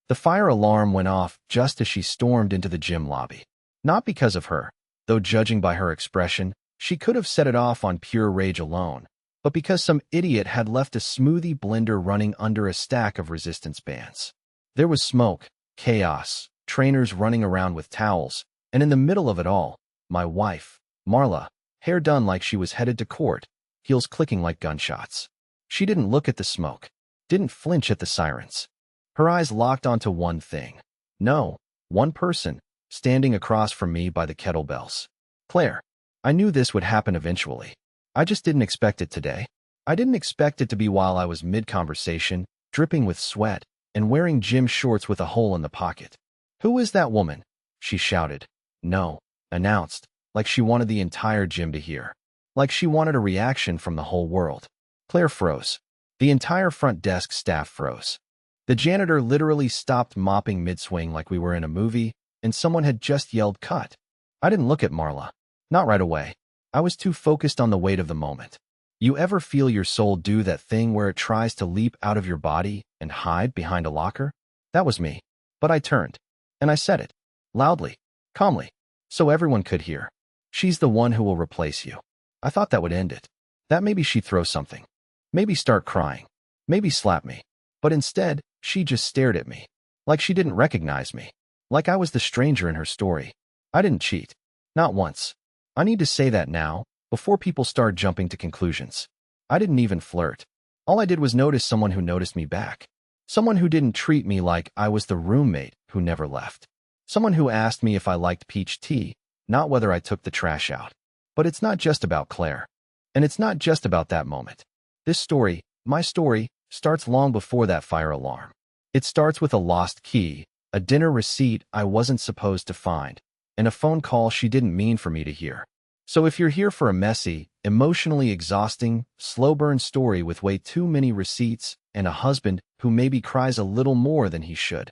The fire alarm went off just as she stormed into the gym lobby. Not because of her, though judging by her expression, she could have set it off on pure rage alone, but because some idiot had left a smoothie blender running under a stack of resistance bands. There was smoke, chaos, trainers running around with towels, and in the middle of it all, my wife, Marla, hair done like she was headed to court, heels clicking like gunshots. She didn't look at the smoke, didn't flinch at the sirens. Her eyes locked onto one thing. No, one person, standing across from me by the kettlebells. Claire. I knew this would happen eventually. I just didn't expect it today. I didn't expect it to be while I was mid-conversation, dripping with sweat, and wearing gym shorts with a hole in the pocket. "Who is that woman?" she shouted. "No," announced, like she wanted the entire gym to hear. Like she wanted a reaction from the whole world. Claire froze. The entire front desk staff froze. The janitor literally stopped mopping mid-swing like we were in a movie, and someone had just yelled, "Cut." I didn't look at Marla. Not right away. I was too focused on the weight of the moment. You ever feel your soul do that thing where it tries to leap out of your body and hide behind a locker? That was me. But I turned. And I said it. Loudly. Calmly. So everyone could hear. "She's the one who will replace you." I thought that would end it. That maybe she'd throw something. Maybe start crying. Maybe slap me. But instead, she just stared at me. Like she didn't recognize me. Like I was the stranger in her story. I didn't cheat. Not once. I need to say that now, before people start jumping to conclusions. I didn't even flirt. All I did was notice someone who noticed me back. Someone who didn't treat me like I was the roommate who never left. Someone who asked me if I liked peach tea, not whether I took the trash out. But it's not just about Claire. And it's not just about that moment. This story, my story, starts long before that fire alarm. It starts with a lost key, a dinner receipt I wasn't supposed to find, and a phone call she didn't mean for me to hear. So if you're here for a messy, emotionally exhausting, slow-burn story with way too many receipts and a husband who maybe cries a little more than he should,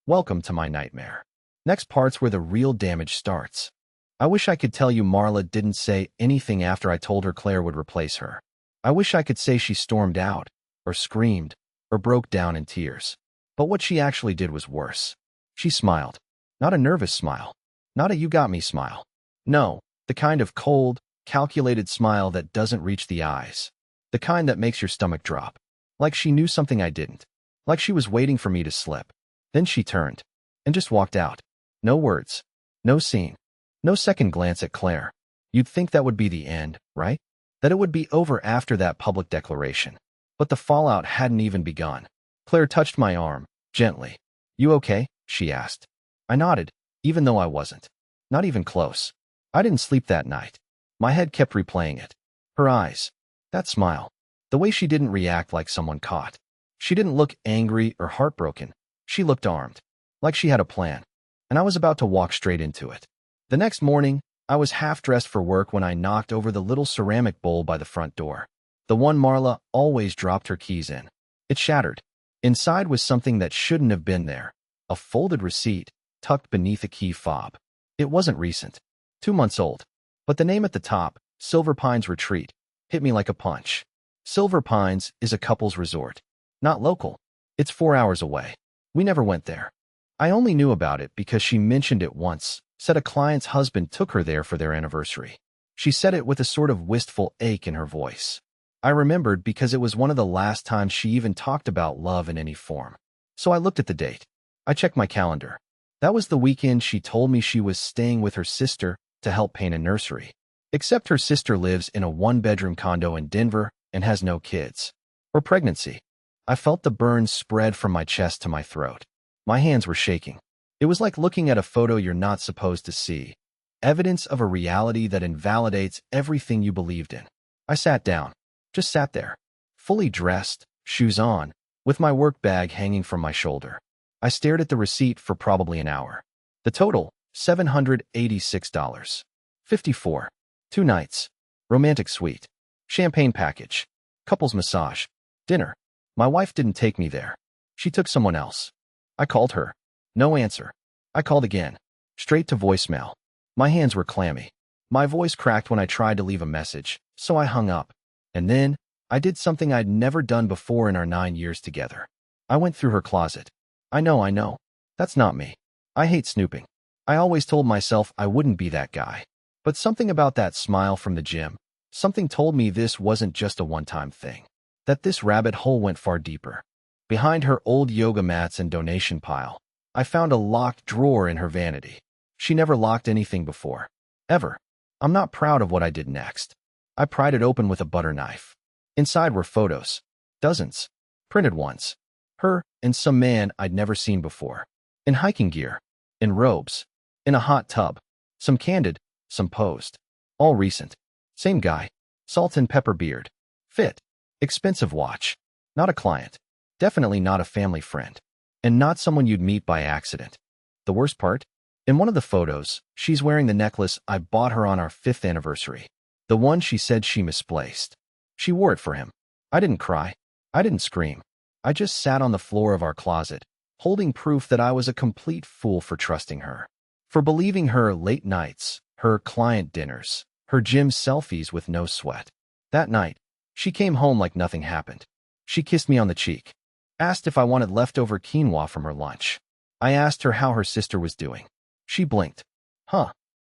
welcome to my nightmare. Next part's where the real damage starts. I wish I could tell you Marla didn't say anything after I told her Claire would replace her. I wish I could say she stormed out, or screamed, or broke down in tears. But what she actually did was worse. She smiled. Not a nervous smile. Not a "you got me" smile. No, the kind of cold, calculated smile that doesn't reach the eyes. The kind that makes your stomach drop. Like she knew something I didn't. Like she was waiting for me to slip. Then she turned. And just walked out. No words. No scene. No second glance at Claire. You'd think that would be the end, right? That it would be over after that public declaration. But the fallout hadn't even begun. Claire touched my arm, gently. "You okay?" she asked. I nodded, even though I wasn't. Not even close. I didn't sleep that night. My head kept replaying it. Her eyes. That smile. The way she didn't react like someone caught. She didn't look angry or heartbroken. She looked armed. Like she had a plan. And I was about to walk straight into it. The next morning, I was half-dressed for work when I knocked over the little ceramic bowl by the front door. The one Marla always dropped her keys in. It shattered. Inside was something that shouldn't have been there. A folded receipt, tucked beneath a key fob. It wasn't recent. 2 months old. But the name at the top, Silver Pines Retreat, hit me like a punch. Silver Pines is a couple's resort. Not local. It's 4 hours away. We never went there. I only knew about it because she mentioned it once, said a client's husband took her there for their anniversary. She said it with a sort of wistful ache in her voice. I remembered because it was one of the last times she even talked about love in any form. So I looked at the date. I checked my calendar. That was the weekend she told me she was staying with her sister to help paint a nursery. Except her sister lives in a one-bedroom condo in Denver and has no kids. Or pregnancy. I felt the burns spread from my chest to my throat. My hands were shaking. It was like looking at a photo you're not supposed to see. Evidence of a reality that invalidates everything you believed in. I sat down. Just sat there. Fully dressed, shoes on, with my work bag hanging from my shoulder. I stared at the receipt for probably an hour. The total, $786. 54. 2 nights. Romantic suite. Champagne package. Couples massage. Dinner. My wife didn't take me there. She took someone else. I called her. No answer. I called again. Straight to voicemail. My hands were clammy. My voice cracked when I tried to leave a message, so I hung up. And then, I did something I'd never done before in our 9 years together. I went through her closet. I know. That's not me. I hate snooping. I always told myself I wouldn't be that guy. But something about that smile from the gym, something told me this wasn't just a one-time thing. That this rabbit hole went far deeper. Behind her old yoga mats and donation pile, I found a locked drawer in her vanity. She never locked anything before. Ever. I'm not proud of what I did next. I pried it open with a butter knife. Inside were photos. Dozens. Printed ones. Her and some man I'd never seen before. In hiking gear. In robes. In a hot tub. Some candid, some posed. All recent. Same guy. Salt and pepper beard. Fit. Expensive watch. Not a client. Definitely not a family friend. And not someone you'd meet by accident. The worst part? In one of the photos, she's wearing the necklace I bought her on our 5th anniversary. The one she said she misplaced. She wore it for him. I didn't cry. I didn't scream. I just sat on the floor of our closet, holding proof that I was a complete fool for trusting her. For believing her late nights, her client dinners, her gym selfies with no sweat. That night, she came home like nothing happened. She kissed me on the cheek. Asked if I wanted leftover quinoa from her lunch. I asked her how her sister was doing. She blinked. Huh.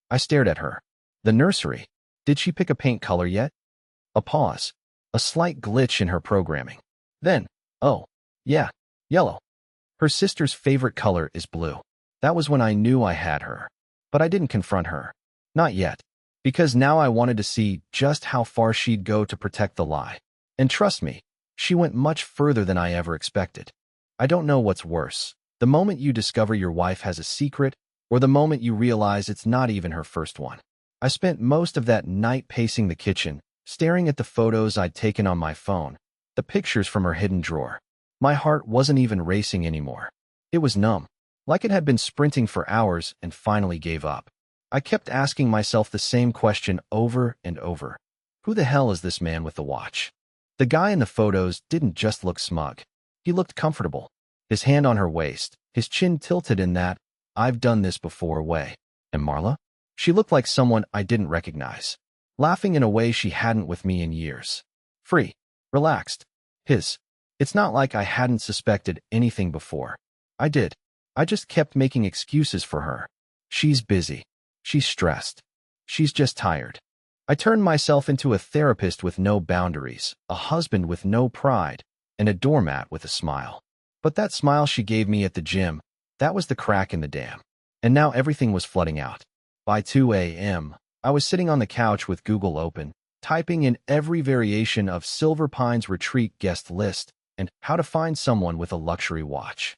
I stared at her. The nursery. Did she pick a paint color yet? A pause. A slight glitch in her programming. Then, oh, yeah, yellow. Her sister's favorite color is blue. That was when I knew I had her. But I didn't confront her. Not yet. Because now I wanted to see just how far she'd go to protect the lie. And trust me, she went much further than I ever expected. I don't know what's worse. The moment you discover your wife has a secret, or the moment you realize it's not even her first one. I spent most of that night pacing the kitchen, staring at the photos I'd taken on my phone, the pictures from her hidden drawer. My heart wasn't even racing anymore. It was numb, like it had been sprinting for hours and finally gave up. I kept asking myself the same question over and over. Who the hell is this man with the watch? The guy in the photos didn't just look smug. He looked comfortable. His hand on her waist, his chin tilted in that "I've done this before" way. And Marla? She looked like someone I didn't recognize, laughing in a way she hadn't with me in years. Free. Relaxed. It's not like I hadn't suspected anything before. I did. I just kept making excuses for her. She's busy. She's stressed. She's just tired. I turned myself into a therapist with no boundaries, a husband with no pride, and a doormat with a smile. But that smile she gave me at the gym, that was the crack in the dam. And now everything was flooding out. By 2 a.m., I was sitting on the couch with Google open, typing in every variation of Silver Pine's retreat guest list and how to find someone with a luxury watch.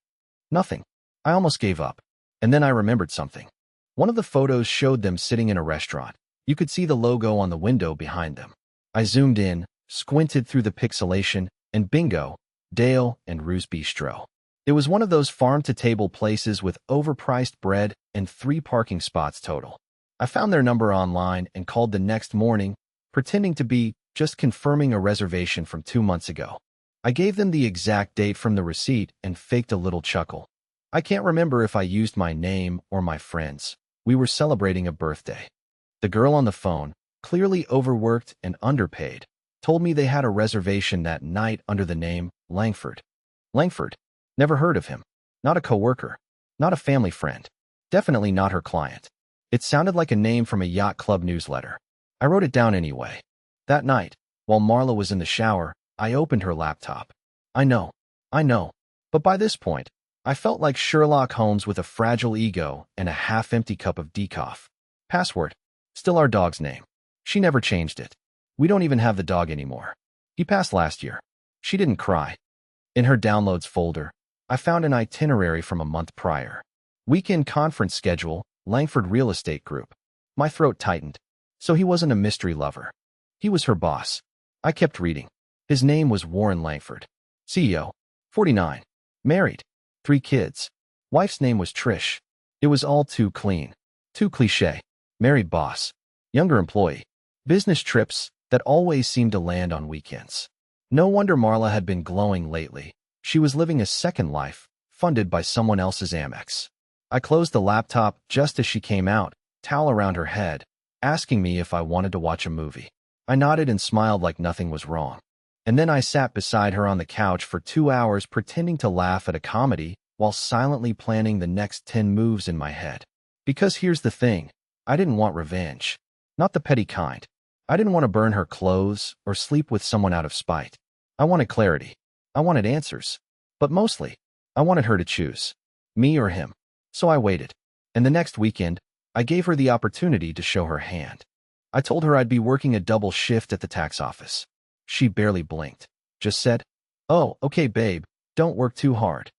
Nothing. I almost gave up. And then I remembered something. One of the photos showed them sitting in a restaurant. You could see the logo on the window behind them. I zoomed in, squinted through the pixelation, and bingo, Dale and Rue's Bistro. It was one of those farm-to-table places with overpriced bread and 3 parking spots total. I found their number online and called the next morning, pretending to be just confirming a reservation from 2 months ago. I gave them the exact date from the receipt and faked a little chuckle. I can't remember if I used my name or my friend's. We were celebrating a birthday. The girl on the phone, clearly overworked and underpaid, told me they had a reservation that night under the name Langford. Langford. Never heard of him. Not a coworker. Not a family friend. Definitely not her client. It sounded like a name from a yacht club newsletter. I wrote it down anyway. That night, while Marla was in the shower, I opened her laptop. I know. But by this point, I felt like Sherlock Holmes with a fragile ego and a half-empty cup of decaf. Password. Still our dog's name. She never changed it. We don't even have the dog anymore. He passed last year. She didn't cry. In her downloads folder, I found an itinerary from a month prior. Weekend conference schedule, Langford Real Estate Group. My throat tightened. So he wasn't a mystery lover. He was her boss. I kept reading. His name was Warren Langford. CEO. 49. Married. 3 kids. Wife's name was Trish. It was all too clean. Too cliché. Married boss. Younger employee. Business trips that always seemed to land on weekends. No wonder Marla had been glowing lately. She was living a second life, funded by someone else's Amex. I closed the laptop just as she came out, towel around her head, asking me if I wanted to watch a movie. I nodded and smiled like nothing was wrong. And then I sat beside her on the couch for 2 hours pretending to laugh at a comedy while silently planning the next 10 moves in my head. Because here's the thing, I didn't want revenge. Not the petty kind. I didn't want to burn her clothes or sleep with someone out of spite. I wanted clarity. I wanted answers. But mostly, I wanted her to choose. Me or him. So I waited. And the next weekend, I gave her the opportunity to show her hand. I told her I'd be working a double shift at the tax office. She barely blinked. Just said, "Oh, okay, babe, don't work too hard."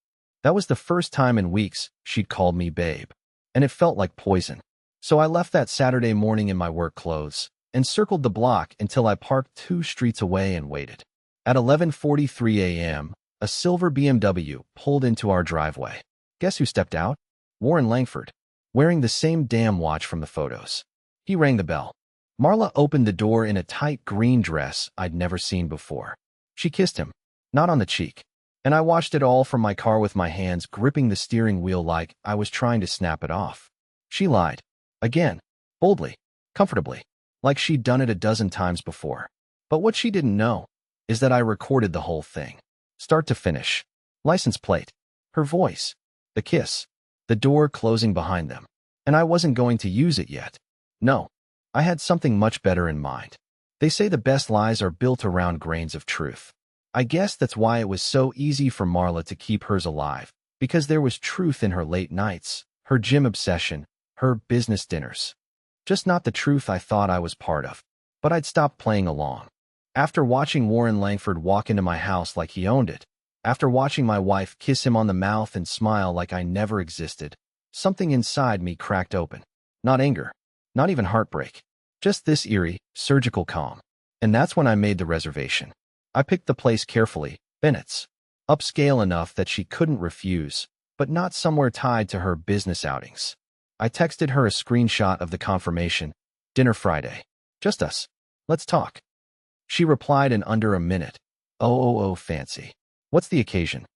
That was the first time in weeks she'd called me babe. And it felt like poison. So I left that Saturday morning in my work clothes and circled the block until I parked 2 streets away and waited. At 11:43 a.m., a silver BMW pulled into our driveway. Guess who stepped out? Warren Langford, wearing the same damn watch from the photos. He rang the bell. Marla opened the door in a tight green dress I'd never seen before. She kissed him, not on the cheek, and I watched it all from my car with my hands gripping the steering wheel like I was trying to snap it off. She lied. Again, boldly, comfortably, like she'd done it a dozen times before. But what she didn't know is that I recorded the whole thing, start to finish. License plate, her voice, the kiss, the door closing behind them. And I wasn't going to use it yet. No, I had something much better in mind. They say the best lies are built around grains of truth. I guess that's why it was so easy for Marla to keep hers alive, because there was truth in her late nights, her gym obsession, her business dinners. Just not the truth I thought I was part of. But I'd stopped playing along. After watching Warren Langford walk into my house like he owned it, after watching my wife kiss him on the mouth and smile like I never existed, something inside me cracked open. Not anger, not even heartbreak, just this eerie, surgical calm. And that's when I made the reservation. I picked the place carefully, Bennett's. Upscale enough that she couldn't refuse, but not somewhere tied to her business outings. I texted her a screenshot of the confirmation. Dinner Friday. Just us. Let's talk. She replied in under a minute. Oh, fancy. What's the occasion?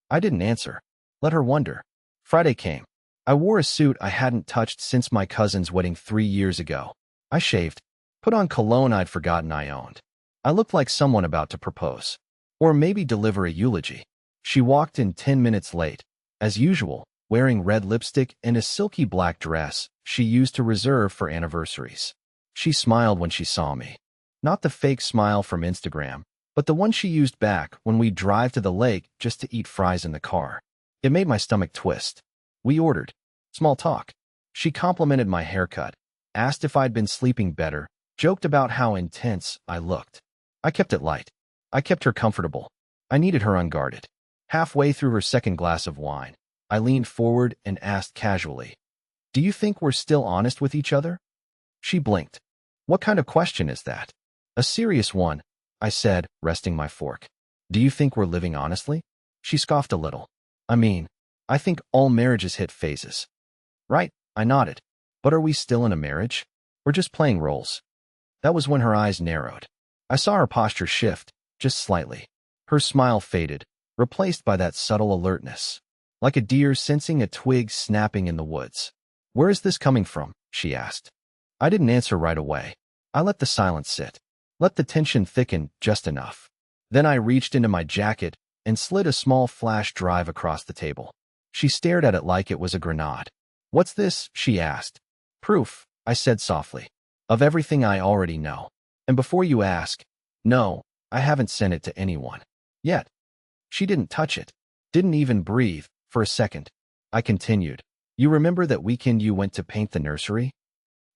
I didn't answer. Let her wonder. Friday came. I wore a suit I hadn't touched since my cousin's wedding 3 years ago. I shaved, put on cologne I'd forgotten I owned. I looked like someone about to propose. Or maybe deliver a eulogy. She walked in 10 minutes late, as usual, wearing red lipstick and a silky black dress she used to reserve for anniversaries. She smiled when she saw me. Not the fake smile from Instagram, but the one she used back when we'd drive to the lake just to eat fries in the car. It made my stomach twist. We ordered. Small talk. She complimented my haircut, asked if I'd been sleeping better, joked about how intense I looked. I kept it light. I kept her comfortable. I needed her unguarded. Halfway through her second glass of wine, I leaned forward and asked casually, "Do you think we're still honest with each other?" She blinked. "What kind of question is that?" "A serious one," I said, resting my fork. "Do you think we're living honestly?" She scoffed a little. I think all marriages hit phases." "Right," I nodded. "But are we still in a marriage? We're just playing roles." That was when her eyes narrowed. I saw her posture shift, just slightly. Her smile faded, replaced by that subtle alertness. Like a deer sensing a twig snapping in the woods. "Where is this coming from?" she asked. I didn't answer right away. I let the silence sit. Let the tension thicken just enough. Then I reached into my jacket and slid a small flash drive across the table. She stared at it like it was a grenade. "What's this?" she asked. "Proof," I said softly, "of everything I already know. And before you ask, no, I haven't sent it to anyone. Yet." She didn't touch it. Didn't even breathe, for a second. I continued. "You remember that weekend you went to paint the nursery?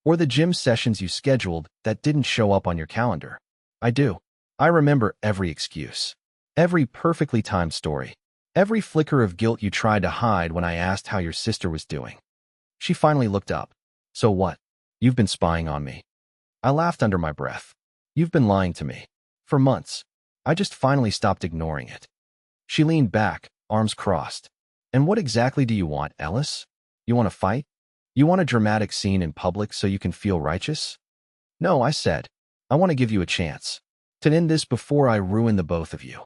Or the gym sessions you scheduled that didn't show up on your calendar?" "I do. I remember every excuse. Every perfectly timed story. Every flicker of guilt you tried to hide when I asked how your sister was doing." She finally looked up. "So what? You've been spying on me." I laughed under my breath. "You've been lying to me. For months. I just finally stopped ignoring it." She leaned back, arms crossed. "And what exactly do you want, Ellis? You want to fight? You want a dramatic scene in public so you can feel righteous?" "No," I said. "I want to give you a chance. To end this before I ruin the both of you."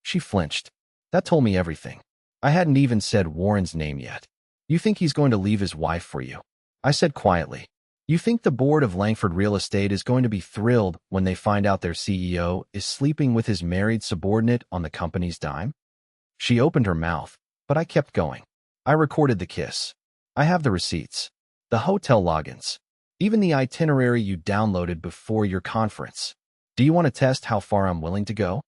She flinched. That told me everything. I hadn't even said Warren's name yet. "You think he's going to leave his wife for you?" I said quietly. "You think the board of Langford Real Estate is going to be thrilled when they find out their CEO is sleeping with his married subordinate on the company's dime?" She opened her mouth, But I kept going. I recorded the kiss. I have the receipts, the hotel logins, even the itinerary you downloaded before your conference. Do you want to test how far I'm willing to go?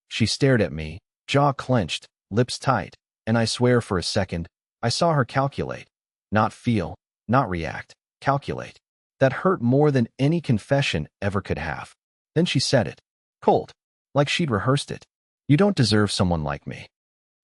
She stared at me, jaw clenched, lips tight, and I swear for a second, I saw her calculate. Not feel, not react, calculate. That hurt more than any confession ever could have. Then she said it. Cold. Like she'd rehearsed it. You don't deserve someone like me.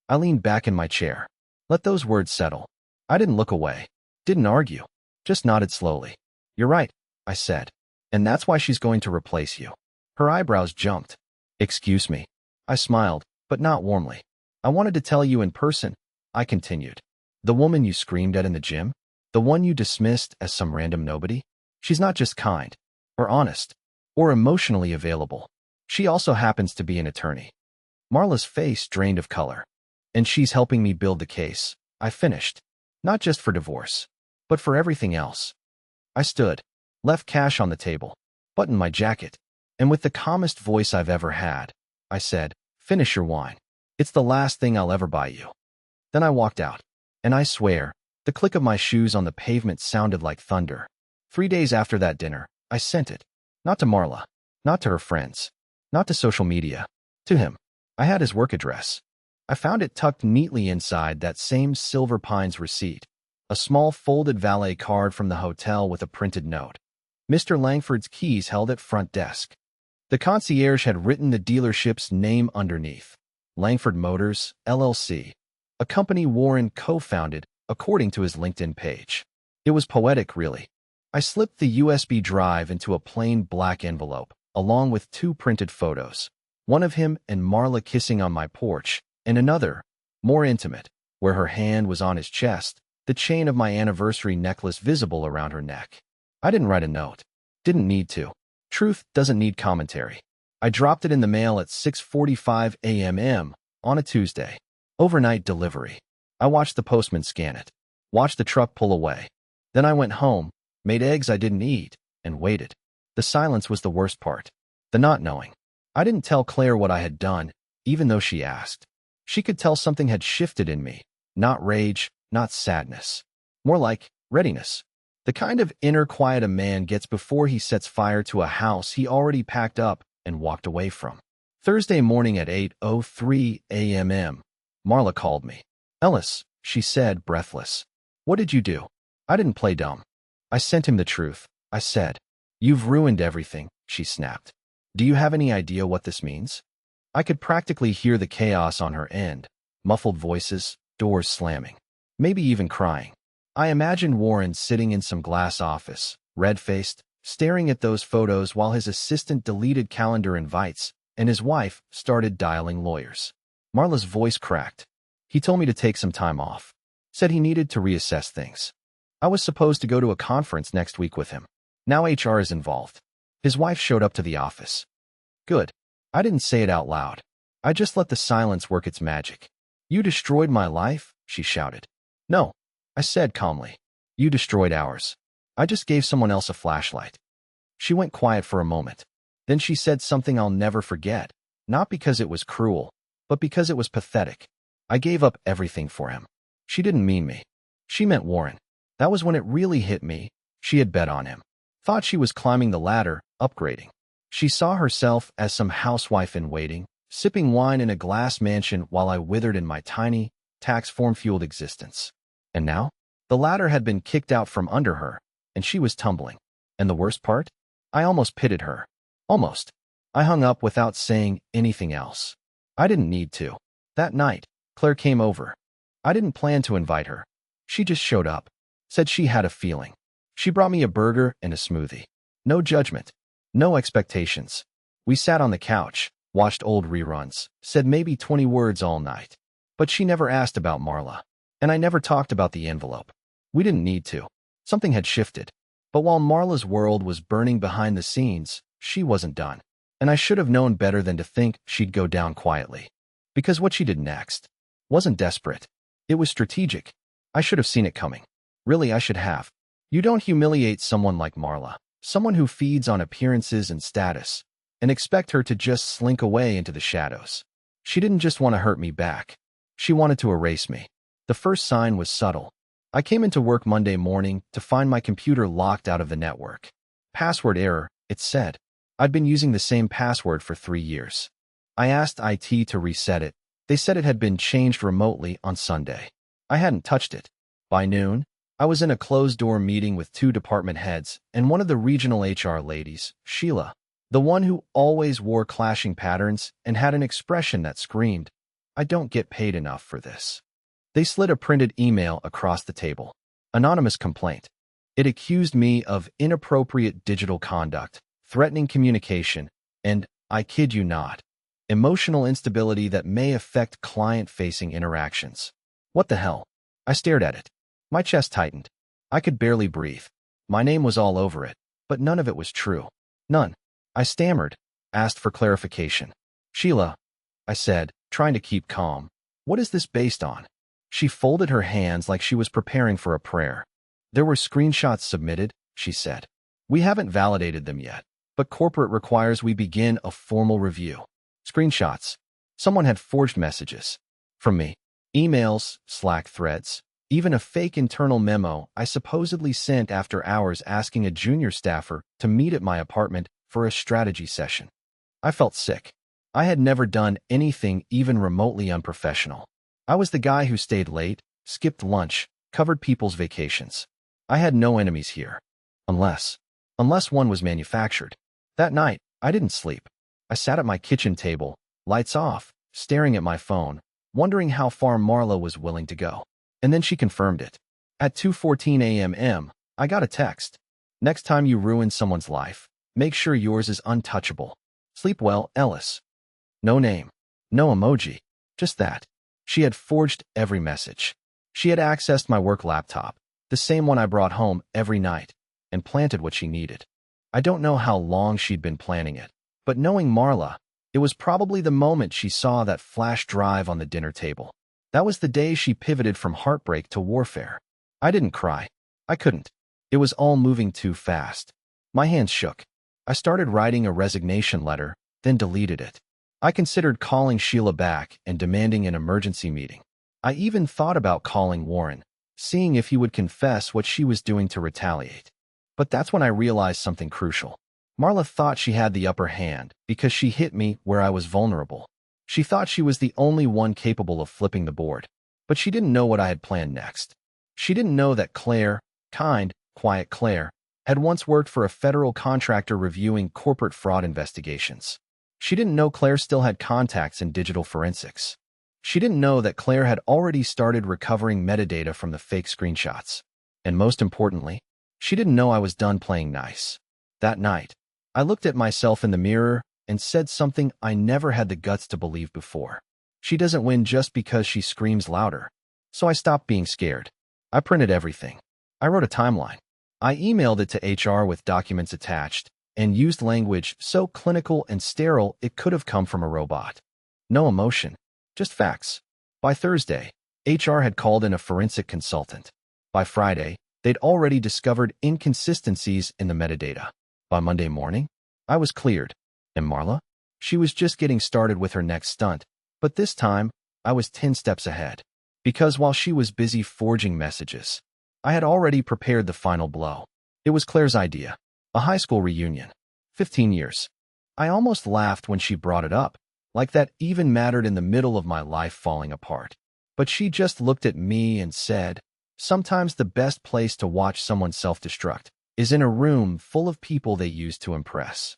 I leaned back in my chair. Let those words settle. I didn't look away. Didn't argue. Just nodded slowly. You're right, I said. And that's why she's going to replace you. Her eyebrows jumped. Excuse me. I smiled, but not warmly. I wanted to tell you in person, I continued. The woman you screamed at in the gym? The one you dismissed as some random nobody? She's not just kind, or honest, or emotionally available. She also happens to be an attorney. Marla's face drained of color. And she's helping me build the case, I finished. Not just for divorce, but for everything else. I stood, left cash on the table, buttoned my jacket, and with the calmest voice I've ever had, I said, finish your wine. It's the last thing I'll ever buy you. Then I walked out, and I swear, the click of my shoes on the pavement sounded like thunder. 3 days after that dinner, I sent it. Not to Marla, not to her friends, not to social media, to him. I had his work address. I found it tucked neatly inside that same Silver Pines receipt, a small folded valet card from the hotel with a printed note. Mr. Langford's keys held at front desk. The concierge had written the dealership's name underneath. Langford Motors, LLC, a company Warren co-founded, according to his LinkedIn page. It was poetic, really. I slipped the USB drive into a plain black envelope, along with 2 printed photos. One of him and Marla kissing on my porch, and another, more intimate, where her hand was on his chest, the chain of my anniversary necklace visible around her neck. I didn't write a note. Didn't need to. Truth doesn't need commentary. I dropped it in the mail at 6:45 a.m. on a Tuesday. Overnight delivery. I watched the postman scan it, watched the truck pull away. Then I went home, made eggs I didn't eat, and waited. The silence was the worst part. The not knowing. I didn't tell Claire what I had done, even though she asked. She could tell something had shifted in me. Not rage, not sadness. More like readiness. The kind of inner quiet a man gets before he sets fire to a house he already packed up and walked away from. Thursday morning at 8:03 a.m. Marla called me. Ellis, she said, breathless. What did you do? I didn't play dumb. I sent him the truth, I said. You've ruined everything, she snapped. Do you have any idea what this means? I could practically hear the chaos on her end. Muffled voices, doors slamming. Maybe even crying. I imagined Warren sitting in some glass office, red-faced, staring at those photos while his assistant deleted calendar invites, and his wife started dialing lawyers. Marla's voice cracked. He told me to take some time off. Said he needed to reassess things. I was supposed to go to a conference next week with him. Now HR is involved. His wife showed up to the office. Good. I didn't say it out loud. I just let the silence work its magic. You destroyed my life, she shouted. No, I said calmly. You destroyed ours. I just gave someone else a flashlight. She went quiet for a moment. Then she said something I'll never forget, not because it was cruel, but because it was pathetic. I gave up everything for him. She didn't mean me. She meant Warren. That was when it really hit me. She had bet on him. Thought she was climbing the ladder, upgrading. She saw herself as some housewife in waiting, sipping wine in a glass mansion while I withered in my tiny, tax-form-fueled existence. And now? The ladder had been kicked out from under her, and she was tumbling. And the worst part? I almost pitied her. Almost. I hung up without saying anything else. I didn't need to. That night, Claire came over. I didn't plan to invite her. She just showed up. Said she had a feeling. She brought me a burger and a smoothie. No judgment. No expectations. We sat on the couch, watched old reruns, said maybe 20 words all night. But she never asked about Marla. And I never talked about the envelope. We didn't need to. Something had shifted. But while Marla's world was burning behind the scenes, she wasn't done. And I should have known better than to think she'd go down quietly. Because what she did next wasn't desperate. It was strategic. I should have seen it coming. Really, I should have. You don't humiliate someone like Marla, someone who feeds on appearances and status, and expect her to just slink away into the shadows. She didn't just want to hurt me back. She wanted to erase me. The first sign was subtle. I came into work Monday morning to find my computer locked out of the network. Password error, it said. I'd been using the same password for 3 years. I asked IT to reset it. They said it had been changed remotely on Sunday. I hadn't touched it. By noon, I was in a closed-door meeting with 2 department heads and one of the regional HR ladies, Sheila, the one who always wore clashing patterns and had an expression that screamed, "I don't get paid enough for this." They slid a printed email across the table. Anonymous complaint. It accused me of inappropriate digital conduct, threatening communication, and, I kid you not, emotional instability that may affect client-facing interactions. What the hell? I stared at it. My chest tightened. I could barely breathe. My name was all over it, but none of it was true. None. I stammered, asked for clarification. "Sheila," I said, trying to keep calm, "what is this based on?" She folded her hands like she was preparing for a prayer. "There were screenshots submitted," she said. "We haven't validated them yet, but corporate requires we begin a formal review." Screenshots. Someone had forged messages. From me. Emails, Slack threads, even a fake internal memo I supposedly sent after hours asking a junior staffer to meet at my apartment for a strategy session. I felt sick. I had never done anything even remotely unprofessional. I was the guy who stayed late, skipped lunch, covered people's vacations. I had no enemies here. Unless one was manufactured. That night, I didn't sleep. I sat at my kitchen table, lights off, staring at my phone, wondering how far Marla was willing to go. And then she confirmed it. At 2:14 a.m., I got a text. "Next time you ruin someone's life, make sure yours is untouchable. Sleep well, Ellis." No name. No emoji. Just that. She had forged every message. She had accessed my work laptop, the same one I brought home every night, and planted what she needed. I don't know how long she'd been planning it, but knowing Marla, it was probably the moment she saw that flash drive on the dinner table. That was the day she pivoted from heartbreak to warfare. I didn't cry. I couldn't. It was all moving too fast. My hands shook. I started writing a resignation letter, then deleted it. I considered calling Sheila back and demanding an emergency meeting. I even thought about calling Warren, seeing if he would confess what she was doing to retaliate. But that's when I realized something crucial. Marla thought she had the upper hand because she hit me where I was vulnerable. She thought she was the only one capable of flipping the board. But she didn't know what I had planned next. She didn't know that Claire, kind, quiet Claire, had once worked for a federal contractor reviewing corporate fraud investigations. She didn't know Claire still had contacts in digital forensics. She didn't know that Claire had already started recovering metadata from the fake screenshots. And most importantly, she didn't know I was done playing nice. That night, I looked at myself in the mirror and said something I never had the guts to believe before. She doesn't win just because she screams louder. So I stopped being scared. I printed everything. I wrote a timeline. I emailed it to HR with documents attached and used language so clinical and sterile it could have come from a robot. No emotion, just facts. By Thursday, HR had called in a forensic consultant. By Friday, they'd already discovered inconsistencies in the metadata. By Monday morning, I was cleared. And Marla? She was just getting started with her next stunt, but this time, I was 10 steps ahead. Because while she was busy forging messages, I had already prepared the final blow. It was Claire's idea. A high school reunion. 15 years. I almost laughed when she brought it up, like that even mattered in the middle of my life falling apart. But she just looked at me and said, "Sometimes the best place to watch someone self-destruct is in a room full of people they used to impress."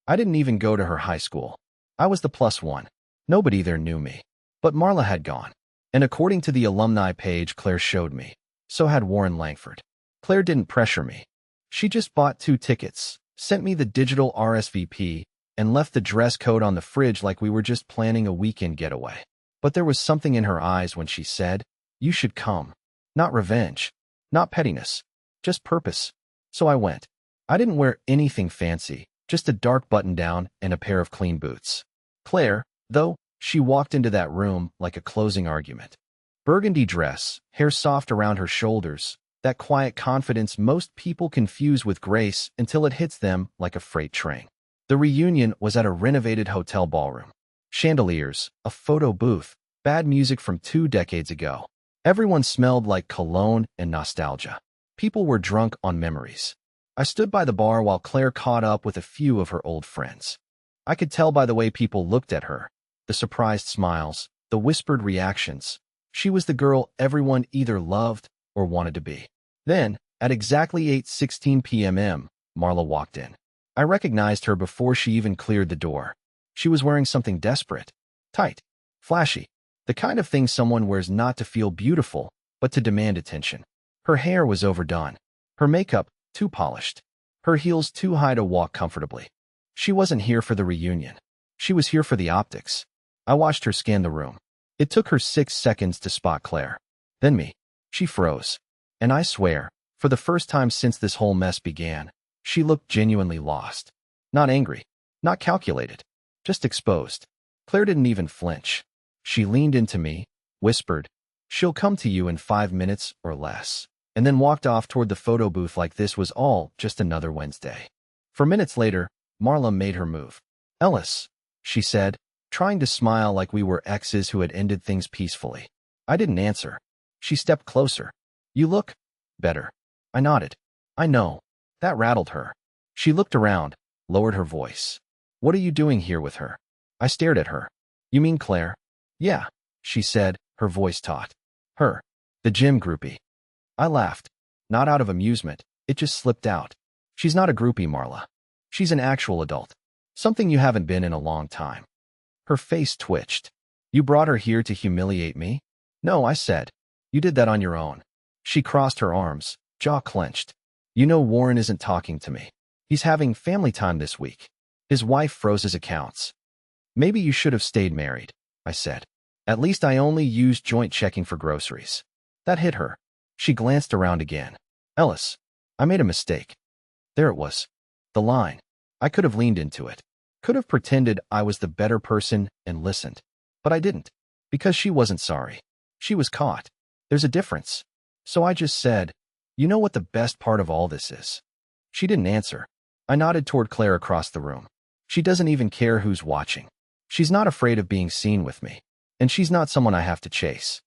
I didn't even go to her high school. I was the +1. Nobody there knew me. But Marla had gone. And according to the alumni page Claire showed me, so had Warren Langford. Claire didn't pressure me. She just bought 2 tickets, sent me the digital RSVP, and left the dress code on the fridge like we were just planning a weekend getaway. But there was something in her eyes when she said, "You should come." Not revenge, not pettiness, just purpose. So I went. I didn't wear anything fancy, just a dark button-down and a pair of clean boots. Claire, though, she walked into that room like a closing argument. Burgundy dress, hair soft around her shoulders, that quiet confidence most people confuse with grace until it hits them like a freight train. The reunion was at a renovated hotel ballroom. Chandeliers, a photo booth, bad music from 2 decades ago. Everyone smelled like cologne and nostalgia. People were drunk on memories. I stood by the bar while Claire caught up with a few of her old friends. I could tell by the way people looked at her, the surprised smiles, the whispered reactions. She was the girl everyone either loved or wanted to be. Then, at exactly 8:16 p.m., Marla walked in. I recognized her before she even cleared the door. She was wearing something desperate, tight, flashy, the kind of thing someone wears not to feel beautiful, but to demand attention. Her hair was overdone, her makeup too polished, her heels too high to walk comfortably. She wasn't here for the reunion. She was here for the optics. I watched her scan the room. It took her 6 seconds to spot Claire. Then me. She froze. And I swear, for the first time since this whole mess began, she looked genuinely lost. Not angry, not calculated, just exposed. Claire didn't even flinch. She leaned into me, whispered, "She'll come to you in 5 minutes or less," and then walked off toward the photo booth like this was all just another Wednesday. For minutes later, Marla made her move. "Ellis," she said, trying to smile like we were exes who had ended things peacefully. I didn't answer. She stepped closer. "You look better." I nodded. "I know." That rattled her. She looked around, lowered her voice. "What are you doing here with her?" I stared at her. "You mean Claire?" "Yeah," she said, her voice taut. "Her. The gym groupie." I laughed. Not out of amusement, it just slipped out. "She's not a groupie, Marla. She's an actual adult. Something you haven't been in a long time." Her face twitched. "You brought her here to humiliate me?" "No," I said. "You did that on your own." She crossed her arms, jaw clenched. "You know Warren isn't talking to me. He's having family time this week. His wife froze his accounts." "Maybe you should have stayed married," I said. "At least I only used joint checking for groceries." That hit her. She glanced around again. "Ellis, I made a mistake." There it was. The line. I could have leaned into it. Could have pretended I was the better person and listened. But I didn't. Because she wasn't sorry. She was caught. There's a difference. So I just said, "You know what the best part of all this is?" She didn't answer. I nodded toward Claire across the room. "She doesn't even care who's watching. She's not afraid of being seen with me. And she's not someone I have to chase."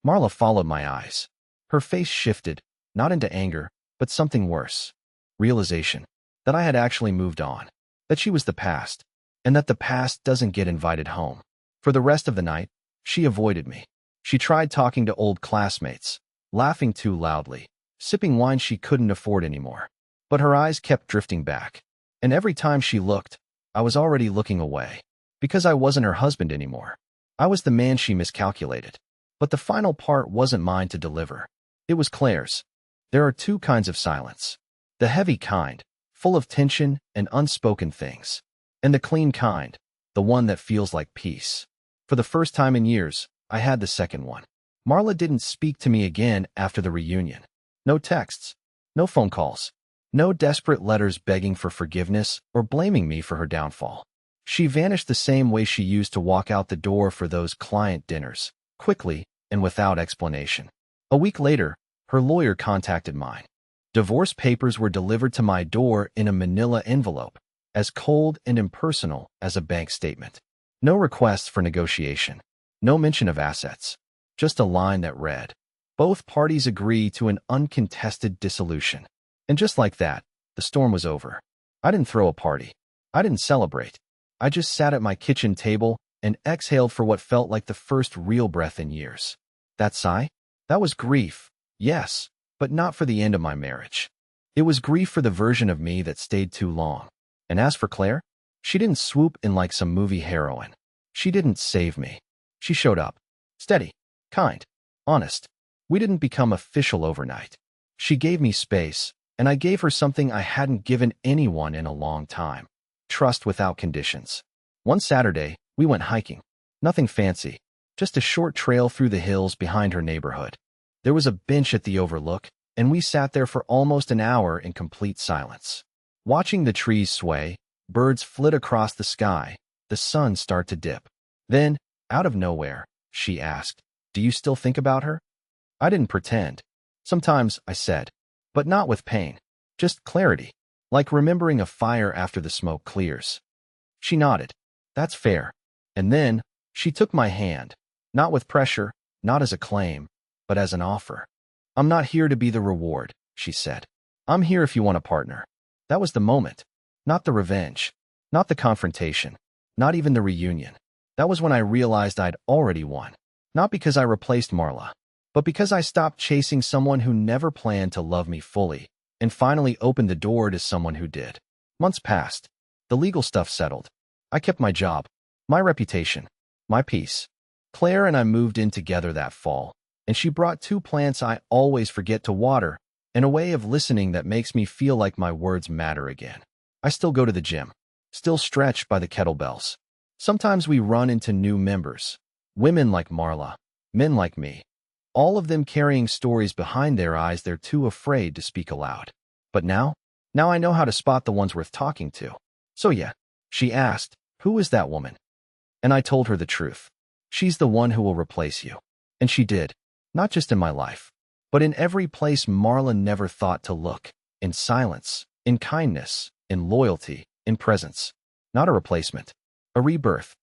Marla followed my eyes. Her face shifted, not into anger, but something worse. Realization. That I had actually moved on. That she was the past. And that the past doesn't get invited home. For the rest of the night, she avoided me. She tried talking to old classmates, laughing too loudly, sipping wine she couldn't afford anymore. But her eyes kept drifting back. And every time she looked, I was already looking away. Because I wasn't her husband anymore. I was the man she miscalculated. But the final part wasn't mine to deliver. It was Claire's. There are two kinds of silence. The heavy kind, full of tension and unspoken things. And the clean kind, the one that feels like peace. For the first time in years, I had the second one. Marla didn't speak to me again after the reunion. No texts, no phone calls, no desperate letters begging for forgiveness or blaming me for her downfall. She vanished the same way she used to walk out the door for those client dinners, quickly and without explanation. A week later, her lawyer contacted mine. Divorce papers were delivered to my door in a manila envelope, as cold and impersonal as a bank statement. No requests for negotiation. No mention of assets. Just a line that read, "Both parties agree to an uncontested dissolution." And just like that, the storm was over. I didn't throw a party. I didn't celebrate. I just sat at my kitchen table and exhaled for what felt like the first real breath in years. That sigh? That was grief, yes, but not for the end of my marriage. It was grief for the version of me that stayed too long. And as for Claire, she didn't swoop in like some movie heroine. She didn't save me. She showed up. Steady, kind, honest. We didn't become official overnight. She gave me space, and I gave her something I hadn't given anyone in a long time. Trust without conditions. One Saturday, we went hiking. Nothing fancy, just a short trail through the hills behind her neighborhood. There was a bench at the overlook, and we sat there for almost an hour in complete silence. Watching the trees sway, birds flit across the sky, the sun start to dip. Then, out of nowhere, she asked, "Do you still think about her?" I didn't pretend. "Sometimes," I said, "but not with pain. Just clarity, like remembering a fire after the smoke clears." She nodded. "That's fair." And then, she took my hand, not with pressure, not as a claim, but as an offer. I'm not here to be the reward, she said. I'm here if you want a partner. That was the moment. Not the revenge. Not the confrontation. Not even the reunion. That was when I realized I'd already won. Not because I replaced Marla, but because I stopped chasing someone who never planned to love me fully and finally opened the door to someone who did. Months passed. The legal stuff settled. I kept my job, my reputation, my peace. Claire and I moved in together that fall, and she brought 2 plants I always forget to water and a way of listening that makes me feel like my words matter again. I still go to the gym, still stretch by the kettlebells. Sometimes we run into new members, women like Marla, men like me, all of them carrying stories behind their eyes they're too afraid to speak aloud. But now I know how to spot the ones worth talking to. So yeah, she asked, who is that woman? And I told her the truth. She's the one who will replace you. And she did, not just in my life, but in every place Marla never thought to look, in silence, in kindness, in loyalty, in presence. Not a replacement, a rebirth.